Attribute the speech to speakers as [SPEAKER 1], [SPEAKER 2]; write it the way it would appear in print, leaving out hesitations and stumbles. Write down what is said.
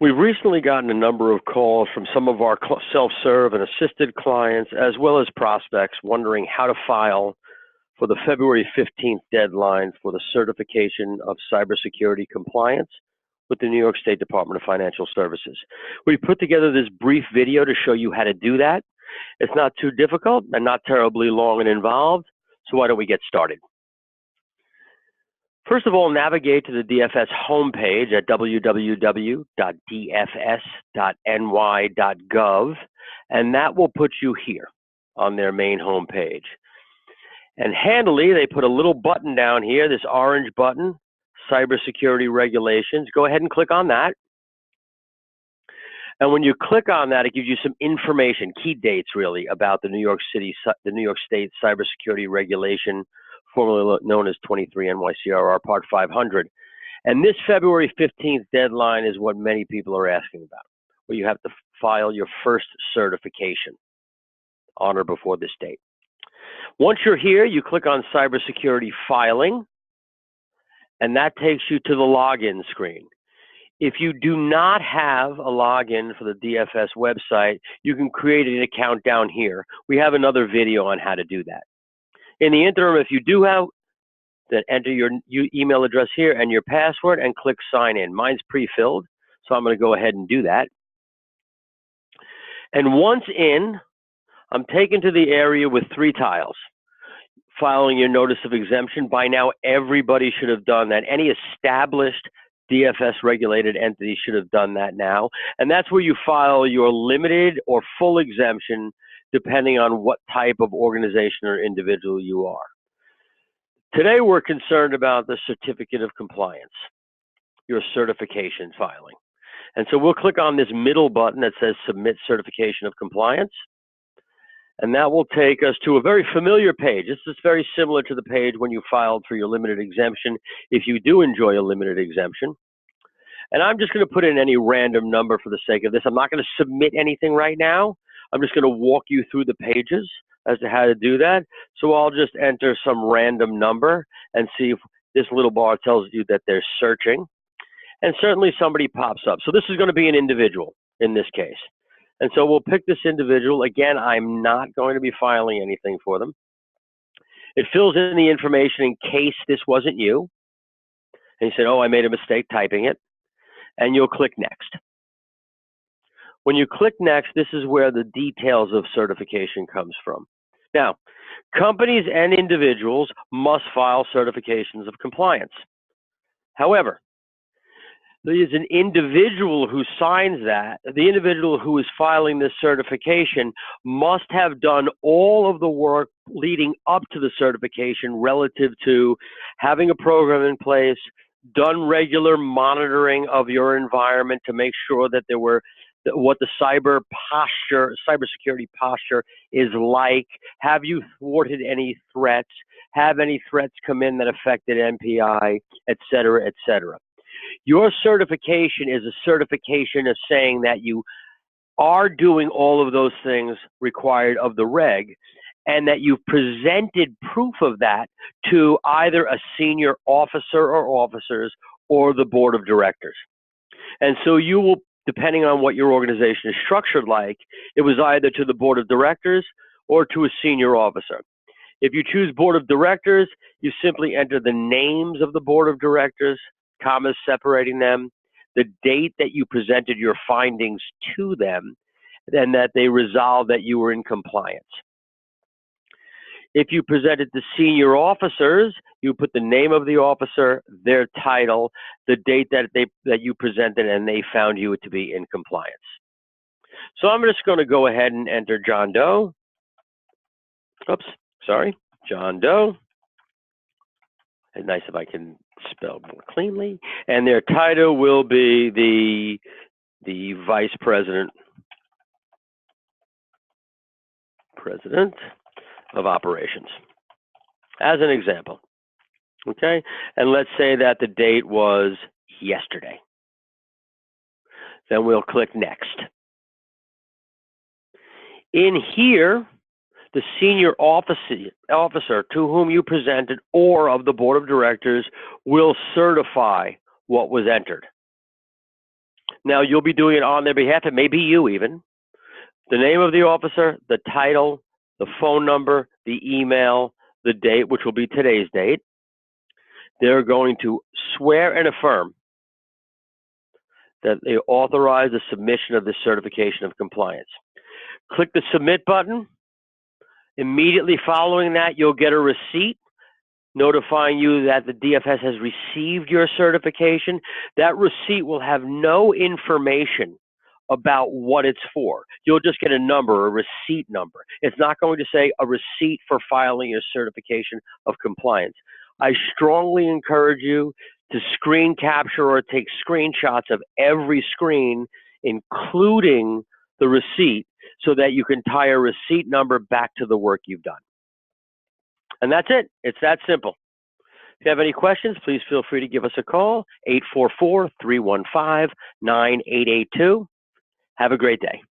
[SPEAKER 1] We've recently gotten a number of calls from some of our self-serve and assisted clients, as well as prospects, wondering how to file for the February 15th deadline for the certification of cybersecurity compliance with the New York State Department of Financial Services. We put together this brief video to show you how to do that. It's not too difficult and not terribly long and involved, so why don't we get started? First of all, navigate to the DFS homepage at www.dfs.ny.gov, and that will put you here on their main homepage. And handily, they put a little button down here, this orange button, Cybersecurity Regulations. Go ahead and click on that. And when you click on that, it gives you some information, key dates really, about the New York State Cybersecurity Regulation, formerly known as 23 NYCRR Part 500. And this February 15th deadline is what many people are asking about, where you have to file your first certification on or before this date. Once you're here, you click on Cybersecurity Filing, and that takes you to the login screen. If you do not have a login for the DFS website, you can create an account down here. We have another video on how to do that. In the interim, if you do have, then enter your email address here and your password and click sign in. Mine's pre-filled, so I'm going to go ahead and do that. And once in, I'm taken to the area with 3 tiles. Filing your notice of exemption. By now, everybody should have done that. Any established DFS regulated entity should have done that now. And that's where you file your limited or full exemption, depending on what type of organization or individual you are. Today, we're concerned about the certificate of compliance, your certification filing. And so we'll click on this middle button that says Submit Certification of Compliance. And that will take us to a very familiar page. This is very similar to the page when you filed for your limited exemption, if you do enjoy a limited exemption. And I'm just going to put in any random number for the sake of this. I'm not going to submit anything right now. I'm just going to walk you through the pages as to how to do that. So I'll just enter some random number and see if this little bar tells you that they're searching. And certainly somebody pops up. So this is going to be an individual in this case. And so we'll pick this individual. Again, I'm not going to be filing anything for them. It fills in the information in case this wasn't you. And you said, oh, I made a mistake typing it. And you'll click next. When you click next, this is where the details of certification comes from. Now, companies and individuals must file certifications of compliance. However, there is an individual who signs that. The individual who is filing this certification must have done all of the work leading up to the certification relative to having a program in place, done regular monitoring of your environment to make sure that there were what the cybersecurity posture is like. Have you thwarted any threats? Have any threats come in that affected MPI, et cetera, et cetera? Your certification is a certification of saying that you are doing all of those things required of the reg, and that you've presented proof of that to either a senior officer or officers or the board of directors. And so you will, depending on what your organization is structured like, it was either to the board of directors or to a senior officer. If you choose board of directors, you simply enter the names of the board of directors, commas separating them, the date that you presented your findings to them, and that they resolved that you were in compliance. If you presented to senior officers, you put the name of the officer, their title, the date that you presented, and they found you to be in compliance. So I'm just going to go ahead and enter John Doe. Oops, sorry, John Doe. It's nice if I can spell more cleanly. And their title will be the Vice President of Operations, as an example. Okay? And let's say that the date was yesterday. Then we'll click Next. In here, the senior officer to whom you presented or of the board of directors will certify what was entered. Now, you'll be doing it on their behalf. It may be you even. The name of the officer, the title, the phone number, the email, the date, which will be today's date. They're going to swear and affirm that they authorize the submission of this certification of compliance. Click the submit button. Immediately following that, you'll get a receipt notifying you that the DFS has received your certification. That receipt will have no information about what it's for. You'll just get a number, a receipt number. It's not going to say a receipt for filing your certification of compliance. I strongly encourage you to screen capture or take screenshots of every screen, including the receipt, so that you can tie a receipt number back to the work you've done. And that's it. It's that simple. If you have any questions, please feel free to give us a call, 844-315-9882. Have a great day.